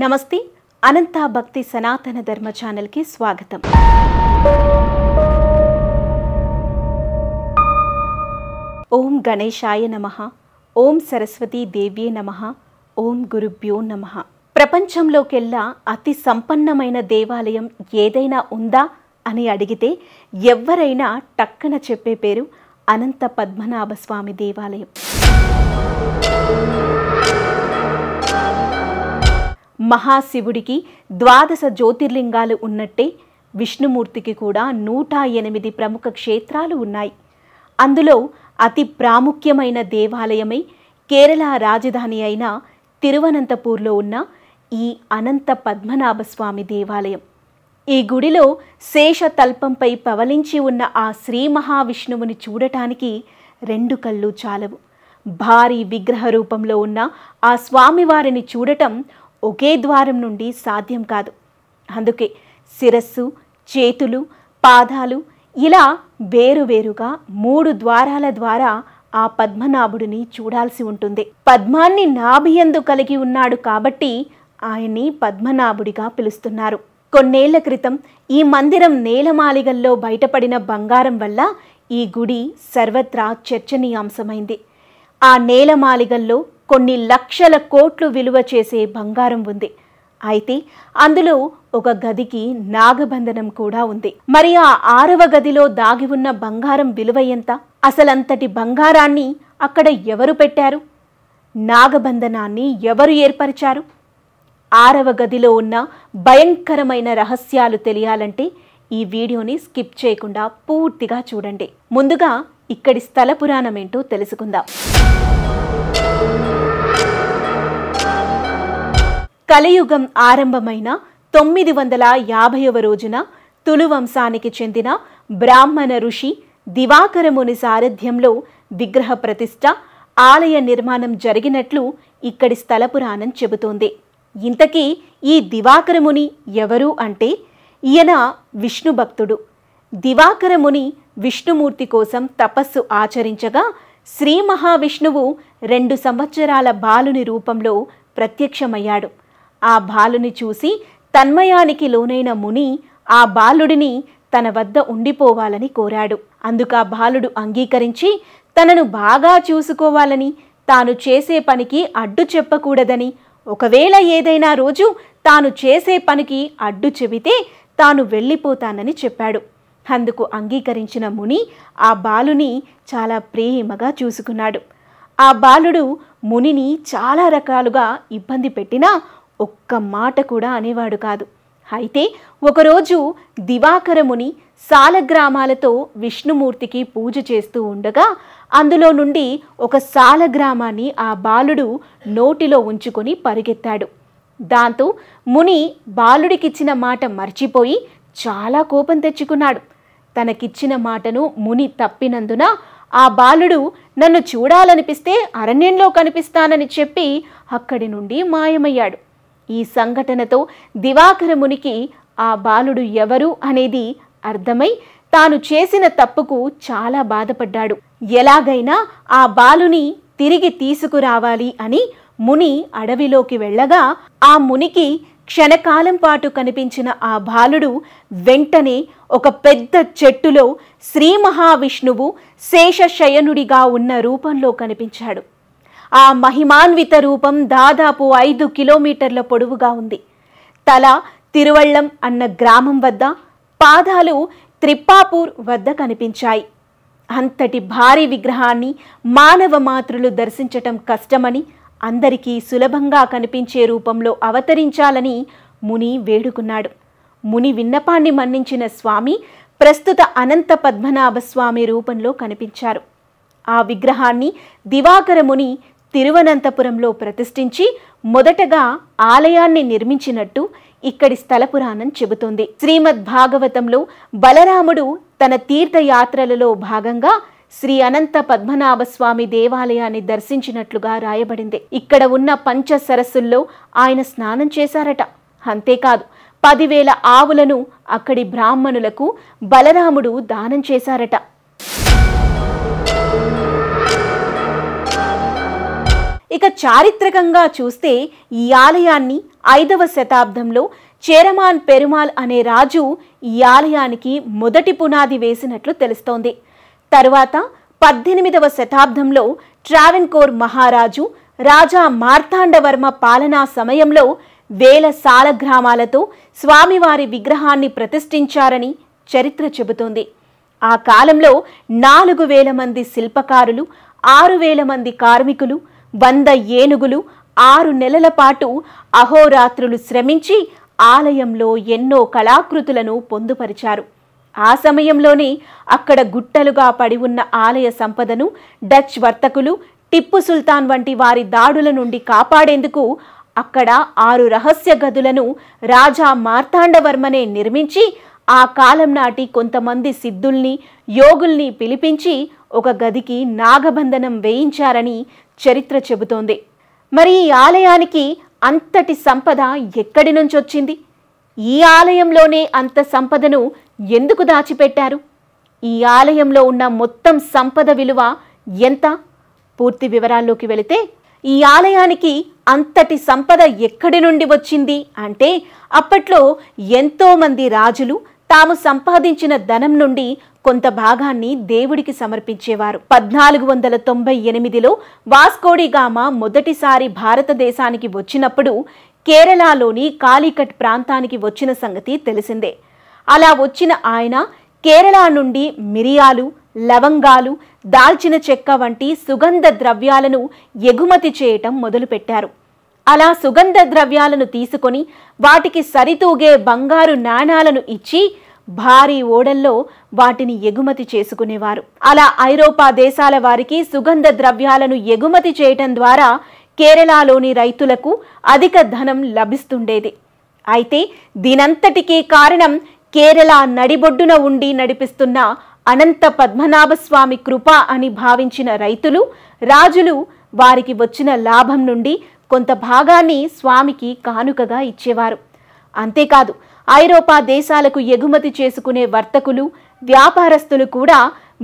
నమస్తే అనంత భక్తి సనాతన ధర్మ ఛానల్ కి స్వాగతం। ఓం గణేశాయ నమః, ఓం సరస్వతీ దేవ్యే నమః, ఓం గురుభ్యో నమః। ప్రపంచంలోకెల్లా అతి సంపన్నమైన దేవాలయం ఏదైనా ఉందా అని అడిగితే ఎవ్వరైనా టక్కన చెప్పే పేరు అనంత పద్మనాభ స్వామి దేవాలయం। మహాశివుడికి 12 జ్యోతిర్లింగాలు ఉన్నట్టే విష్ణుమూర్తికి కూడా 108 ప్రముఖ క్షేత్రాలు ఉన్నాయి। అందులో అతి ప్రాముఖ్యమైన దేవాలయమే కేరళ రాజధాని అయిన తిరువనంతపూర్లో ఉన్న ఈ అనంత పద్మనాభ స్వామి దేవాలయం। ఈ గుడిలో శేషతల్పంపై పవలించి ఉన్న ఆ శ్రీ మహావిష్ణువుని చూడటానికి 2 కళ్ళు చాలవు। భారీ విగ్రహ రూపంలో ఉన్న ఆ స్వామివారిని చూడటం ఒకే ద్వారం నుండి సాధ్యం కాదు। అందుకే శిరస్సు, చేతులు, పాదాలు ఇలా వేరువేరుగా 3 ద్వారాల ద్వారా ఆ పద్మనాభుడిని చూడాల్సి ఉంటుంది। పద్మాన్ని నాభియందు కలిగి ఉన్నాడు కాబట్టి ఆయన్ని పద్మనాభుడిగా పిలుస్తున్నారు। కొన్నేళ్ల క్రితం ఈ మందిరం నేలమాలిగల్లో బయటపడిన బంగారం వల్ల ఈ గుడి సర్వత్రా చర్చనీయాంశమైంది। ఆ నేలమాలిగల్లో కొన్ని లక్షల కోట్లు విలువ చేసే బంగారం ఉంది। అయితే అందులో ఒక గదికి నాగబంధనం కూడా ఉంది। మరి ఆ 6వ గదిలో దాగి ఉన్న బంగారం విలువ ఎంత? అసలంతటి బంగారాన్ని అక్కడ ఎవరు పెట్టారు? నాగబంధనాన్ని ఎవరు ఏర్పరిచారు? 6వ గదిలో ఉన్న భయంకరమైన రహస్యాలు తెలియాలంటే ఈ వీడియోని స్కిప్ చేయకుండా పూర్తిగా చూడండి। ముందుగా ఇక్కడి స్థల పురాణం ఏంటో తెలుసుకుందాం। కలియుగం ఆరంభమైన 950వ రోజున తులు వంశానికి చెందిన బ్రాహ్మణ ఋషి దివాకరముని సారథ్యంలో విగ్రహ ప్రతిష్ఠ, ఆలయ నిర్మాణం జరిగినట్లు ఇక్కడి స్థల పురాణం చెబుతోంది। ఇంతకీ ఈ దివాకరముని ఎవరు అంటే ఈయన విష్ణు భక్తుడు। దివాకరముని విష్ణుమూర్తి కోసం తపస్సు ఆచరించగా శ్రీ మహావిష్ణువు 2 సంవత్సరాల బాలుని రూపంలో ప్రత్యక్షమయ్యాడు। ఆ బాలుని చూసి తన్మయానికి లోనైన ముని ఆ బాలుడిని తన వద్ద ఉండిపోవాలని కోరాడు। అందుకా బాలుడు అంగీకరించి తనను బాగా చూసుకోవాలని, తాను చేసే పనికి అడ్డు చెప్పకూడదని, ఒకవేళ ఏదైనా రోజు తాను చేసే పనికి అడ్డు చెబితే తాను వెళ్ళిపోతానని చెప్పాడు। అందుకు అంగీకరించిన ముని ఆ బాలుని చాలా ప్రేమగా చూసుకున్నాడు। ఆ బాలుడు మునిని చాలా రకాలుగా ఇబ్బంది పెట్టినా ఒక్క మాట కూడా అనేవాడు కాదు। అయితే ఒకరోజు దివాకరముని సాలగ్రామాలతో విష్ణుమూర్తికి పూజ చేస్తూ ఉండగా అందులో నుండి ఒక సాలగ్రామాన్ని ఆ బాలుడు నోటిలో ఉంచుకొని పరిగెత్తాడు। దాంతో ముని బాలుడికిచ్చిన మాట మర్చిపోయి చాలా కోపం తెచ్చుకున్నాడు। తనకిచ్చిన మాటను ముని తప్పినందున ఆ బాలుడు నన్ను చూడాలనిపిస్తే అరణ్యంలో కనిపిస్తానని చెప్పి అక్కడి నుండి మాయమయ్యాడు। ఈ సంఘటనతో దివాకరమునికి ఆ బాలుడు ఎవరు అనేది అర్థమై తాను చేసిన తప్పుకు చాలా బాధపడ్డాడు। ఎలాగైనా ఆ బాలుని తిరిగి తీసుకురావాలి అని ముని అడవిలోకి వెళ్ళగా ఆ మునికి క్షణకాలం పాటు కనిపించిన ఆ బాలుడు వెంటనే ఒక పెద్ద చెట్టులో శ్రీ మహావిష్ణువు శేషశయనుడిగా ఉన్న రూపంలో కనిపించాడు। ఆ మహిమాన్విత రూపం దాదాపు 5 కిలోమీటర్ల పొడవుగా ఉంది। తల తిరువళ్ళం అన్న గ్రామం వద్ద, పాదాలు త్రిప్పాపూర్ వద్ద కనిపించాయి। అంతటి భారీ విగ్రహాన్ని మానవ మాతృలు దర్శించటం కష్టమని, అందరికీ సులభంగా కనిపించే రూపంలో అవతరించాలని ముని వేడుకున్నాడు। ముని విన్నపాన్ని మన్నించిన స్వామి ప్రస్తుత అనంత పద్మనాభ స్వామి రూపంలో కనిపించారు। ఆ విగ్రహాన్ని దివాకరముని తిరువనంతపురంలో ప్రతిష్ఠించి మొదటగా ఆలయాన్ని నిర్మించినట్టు ఇక్కడి స్థల పురాణం చెబుతోంది। శ్రీమద్ భాగవతంలో బలరాముడు తన తీర్థయాత్రలలో భాగంగా శ్రీ అనంత పద్మనాభ స్వామి దేవాలయాన్ని దర్శించినట్లుగా రాయబడింది। ఇక్కడ ఉన్న పంచ సరస్సుల్లో ఆయన స్నానం చేశారట। అంతేకాదు 10,000 ఆవులను అక్కడి బ్రాహ్మణులకు బలరాముడు దానం చేశారట। ఇక చారిత్రకంగా చూస్తే ఈ ఆలయాన్ని 5వ శతాబ్దంలో చేరమాన్ పెరుమాల్ అనే రాజు ఈ ఆలయానికి మొదటి పునాది వేసినట్లు తెలుస్తోంది. తరువాత 18వ శతాబ్దంలో ట్రావెన్కోర్ మహారాజు రాజా మార్తాండవర్మ పాలనా సమయంలో వేల సాలగ్రామాలతో స్వామివారి విగ్రహాన్ని ప్రతిష్ఠించారని చరిత్ర చెబుతోంది. ఆ కాలంలో 4000 మంది శిల్పకారులు, 6000 మంది కార్మికులు, 100 ఏనుగులు 6 నెలల పాటు అహోరాత్రులు శ్రమించి ఆలయంలో ఎన్నో కళాకృతులను పొందుపరిచారు. ఆ సమయంలోనే అక్కడ గుట్టలుగా పడి ఉన్న ఆలయ సంపదను డచ్ వర్తకులు టిప్పు సుల్తాన్ వంటి వారి దాడుల నుండి కాపాడేందుకు అక్కడ 6 రహస్య గదులను రాజా మార్తాండవర్మనే నిర్మించి ఆ కాలం నాటి కొంతమంది సిద్ధుల్ని, యోగుల్ని పిలిపించి ఒక గదికి నాగబంధనం వేయించారని చరిత్ర చెబుతోంది. మరి ఈ ఆలయానికి అంతటి సంపద ఎక్కడి నుంచి వచ్చింది? ఈ ఆలయంలోనే అంత సంపదను ఎందుకు దాచిపెట్టారు? ఈ ఆలయంలో ఉన్న మొత్తం సంపద విలువ ఎంత? పూర్తి వివరాల్లోకి వెళితే, ఈ ఆలయానికి అంతటి సంపద ఎక్కడి నుండి వచ్చింది అంటే, అప్పట్లో ఎంతో మంది రాజులు తాము సంపాదించిన ధనం నుండి కొంత భాగాన్ని దేవుడికి సమర్పించేవారు. 1498లో వాస్కోడిగామా మొదటిసారి భారతదేశానికి వచ్చినప్పుడు కేరళలోని కాలికట్ ప్రాంతానికి వచ్చిన సంగతి తెలిసిందే. అలా వచ్చిన ఆయన కేరళ నుండి మిరియాలు, లవంగాలు, దాల్చిన చెక్క వంటి సుగంధ ద్రవ్యాలను ఎగుమతి చేయటం మొదలుపెట్టారు. అలా సుగంధ ద్రవ్యాలను తీసుకొని వాటికి సరితూగే బంగారు నాణాలను ఇచ్చి భారీ ఓడల్లో వాటిని ఎగుమతి చేసుకునేవారు. అలా ఐరోపా దేశాల వారికి సుగంధ ద్రవ్యాలను ఎగుమతి చేయటం ద్వారా కేరళలోని రైతులకు అధిక ధనం లభిస్తుండేది. అయితే దీనంతటికీ కారణం కేరళ నడిబొడ్డున ఉండి నడిపిస్తున్న అనంత పద్మనాభస్వామి కృప అని భావించిన రైతులు, రాజులు వారికి వచ్చిన లాభం నుండి కొంత భాగాన్ని స్వామికి కానుకగా ఇచ్చేవారు. అంతేకాదు, ఐరోపా దేశాలకు ఎగుమతి చేసుకునే వర్తకులు, వ్యాపారస్తులు కూడా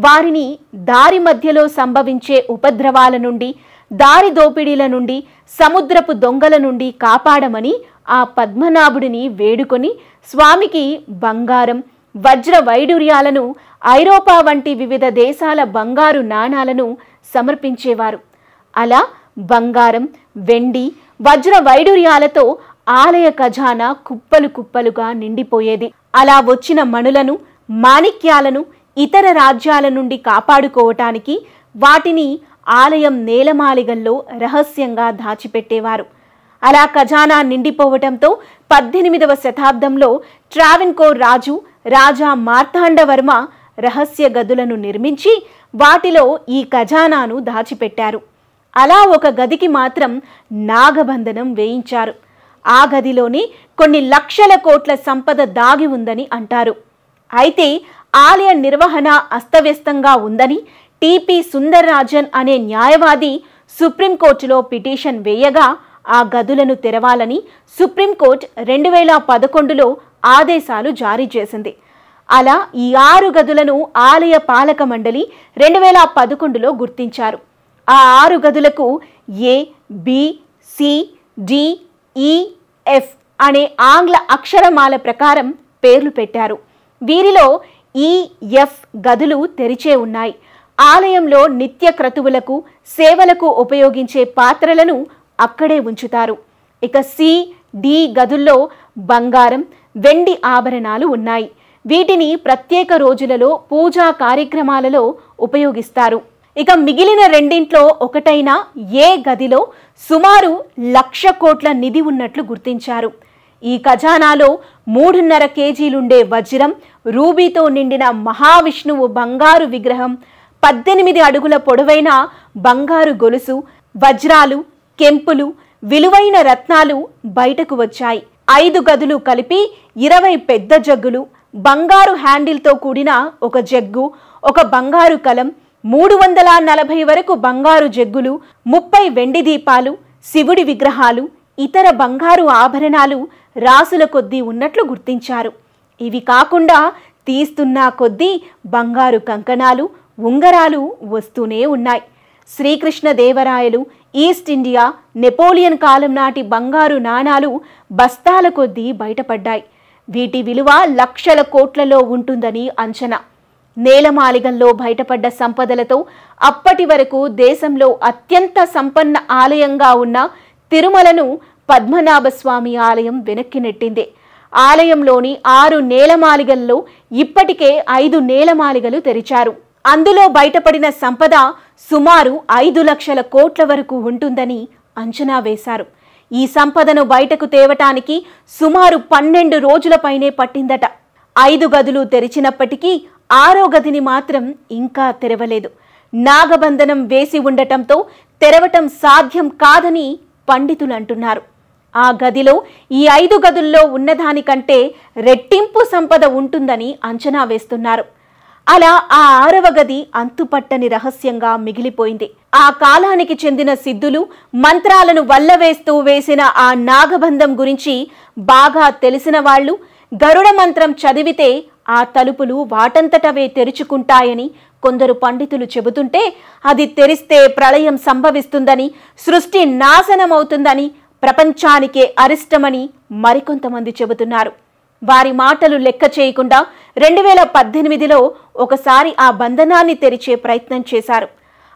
వారిని దారి మధ్యలో సంభవించే ఉపద్రవాల నుండి, దారి దోపిడీల నుండి, సముద్రపు దొంగల నుండి కాపాడమని ఆ పద్మనాభుడిని వేడుకొని స్వామికి బంగారం, వజ్ర వైడూర్యాలను, ఐరోపా వంటి వివిధ దేశాల బంగారు నాణాలను సమర్పించేవారు. అలా బంగారం, వెండి, వజ్ర వైడూర్యాలతో ఆలయ ఖజానా కుప్పలు కుప్పలుగా నిండిపోయేది. అలా వచ్చిన మణులను, మాణిక్యాలను ఇతర రాజ్యాల నుండి కాపాడుకోవటానికి వాటిని ఆలయం నేలమాళిగల్లో రహస్యంగా దాచిపెట్టేవారు. అలా ఖజానా నిండిపోవటంతో 18వ శతాబ్దంలో ట్రావెన్కోర్ రాజు రాజా మార్తాండవర్మ రహస్య గదులను నిర్మించి వాటిలో ఈ ఖజానాను దాచిపెట్టారు. అలా ఒక గదికి మాత్రం నాగబంధనం వేయించారు. ఆ గదిలోనే కొన్ని లక్షల కోట్ల సంపద దాగి ఉందని అంటారు. అయితే ఆలయ నిర్వహణ అస్తవ్యస్తంగా ఉందని టిపి సుందర్రాజన్ అనే న్యాయవాది సుప్రీంకోర్టులో పిటిషన్ వేయగా ఆ గదులను తెరవాలని సుప్రీంకోర్టు 2011లో ఆదేశాలు జారీ చేసింది. అలా ఈ 6 గదులను ఆలయ పాలక మండలి 2011లో గుర్తించారు. ఆ 6 గదులకు ఏ, బి, సి, డి, ఈ, ఎఫ్ అనే ఆంగ్ల అక్షరమాల ప్రకారం పేర్లు పెట్టారు. వీరిలో ఈ, ఎఫ్ గదులు తెరిచే ఉన్నాయి. ఆలయంలో నిత్య క్రతువులకు, సేవలకు ఉపయోగించే పాత్రలను అక్కడే ఉంచుతారు. ఇక సి, డి గదుల్లో బంగారం, వెండి ఆభరణాలు ఉన్నాయి. వీటిని ప్రత్యేక రోజులలో పూజా కార్యక్రమాలలో ఉపయోగిస్తారు. ఇక మిగిలిన రెండింట్లో ఒకటైన ఏ గదిలో సుమారు 1,00,000 కోట్ల నిధి ఉన్నట్లు గుర్తించారు. ఈ ఖజానాలో 3.5 కేజీలుండే వజ్రం, రూబీతో నిండిన మహావిష్ణువు బంగారు విగ్రహం, 18 అడుగుల పొడవైన బంగారు గొలుసు, వజ్రాలు, కెంపులు, విలువైన రత్నాలు బయటకు వచ్చాయి. 5 గదులు కలిపి 20 పెద్ద జగ్గులు, బంగారు హ్యాండిల్తో కూడిన ఒక జగ్గు, ఒక బంగారు కలం, 340 వరకు బంగారు జగ్గులు, 30 వెండి దీపాలు, శివుడి విగ్రహాలు, ఇతర బంగారు ఆభరణాలు రాసుల కొద్దీ ఉన్నట్లు గుర్తించారు. ఇవి కాకుండా తీస్తున్న కొద్దీ బంగారు కంకణాలు, ఉంగరాలు వస్తూనే ఉన్నాయి. శ్రీకృష్ణదేవరాయలు ఈస్ట్ ఇండియా, నెపోలియన్ కాలం నాటి బంగారు నాణాలు బస్తాల కొద్దీ బయటపడ్డాయి. వీటి విలువ లక్షల కోట్లలో ఉంటుందని అంచనా. నేలమాళిగల్లో బయటపడ్డ సంపదలతో అప్పటి వరకు దేశంలో అత్యంత సంపన్న ఆలయంగా ఉన్న తిరుమలను పద్మనాభస్వామి ఆలయం వెనక్కి నెట్టింది. ఆలయంలోని 6 నేలమాళిగల్లో ఇప్పటికే 5 నేలమాళిగలు తెరిచారు. అందులో బయటపడిన సంపద సుమారు 5 లక్షల కోట్ల వరకు ఉంటుందని అంచనా వేశారు. ఈ సంపదను బయటకు తేవటానికి సుమారు 12 రోజుల పైనే పట్టిందట. 5 గదులు తెరిచినప్పటికీ 6వ గదిని మాత్రం ఇంకా తెరవలేదు. నాగబంధనం వేసి ఉండటంతో తెరవటం సాధ్యం కాదని పండితులు అంటున్నారు. ఆ గదిలో ఈ 5 గదుల్లో ఉన్నదానికంటే రెట్టింపు సంపద ఉంటుందని అంచనా వేస్తున్నారు. అలా ఆ 6వ గది అంతుపట్టని రహస్యంగా మిగిలిపోయింది. ఆ కాలానికి చెందిన సిద్ధులు మంత్రాలను వల్లవేస్తూ వేసిన ఆ నాగబంధం గురించి బాగా తెలిసిన వాళ్ళు గరుడ మంత్రం చదివితే ఆ తలుపులు వాటంతటవే తెరుచుకుంటాయని కొందరు పండితులు చెబుతుంటే, అది తెరిస్తే ప్రళయం సంభవిస్తుందని, సృష్టి నాశనమవుతుందని, ప్రపంచానికే అరిష్టమని మరికొంతమంది చెబుతున్నారు. వారి మాటలు లెక్క చేయకుండా 2018లో ఒకసారి ఆ బంధనాన్ని తెరిచే ప్రయత్నం చేశారు.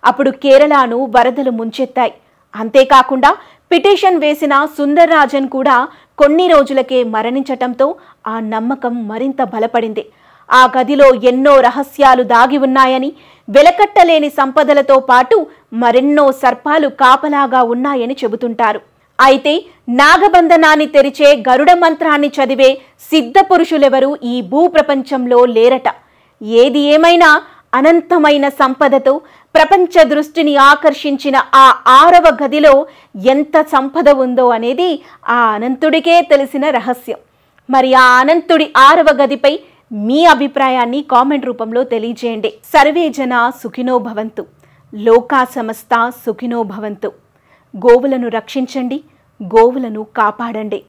అప్పుడు కేరళను వరదలు ముంచెత్తాయి. అంతేకాకుండా పిటిషన్ వేసిన సుందర్రాజన్ కూడా కొన్ని రోజులకే మరణించటంతో ఆ నమ్మకం మరింత బలపడింది. ఆ గదిలో ఎన్నో రహస్యాలు దాగి ఉన్నాయని, వెలకట్టలేని సంపదలతో పాటు మరెన్నో సర్పాలు కాపలాగా ఉన్నాయని చెబుతుంటారు. అయితే నాగబంధనాన్ని తెరిచే గరుడ మంత్రాన్ని చదివే సిద్ధ పురుషులెవరూ ఈ భూప్రపంచంలో లేరట. ఏది ఏమైనా అనంతమైన సంపదతో ప్రపంచ దృష్టిని ఆకర్షించిన ఆ 6వ గదిలో ఎంత సంపద ఉందో అనేది ఆ అనంతుడికే తెలిసిన రహస్యం. మరి ఆ అనంతుడి 6వ గదిపై మీ అభిప్రాయాన్ని కామెంట్ రూపంలో తెలియజేయండి. సర్వే జన సుఖినో భవంతు, లోకా సమస్త సుఖినో భవంతు. గోవులను రక్షించండి, గోవులను కాపాడండి.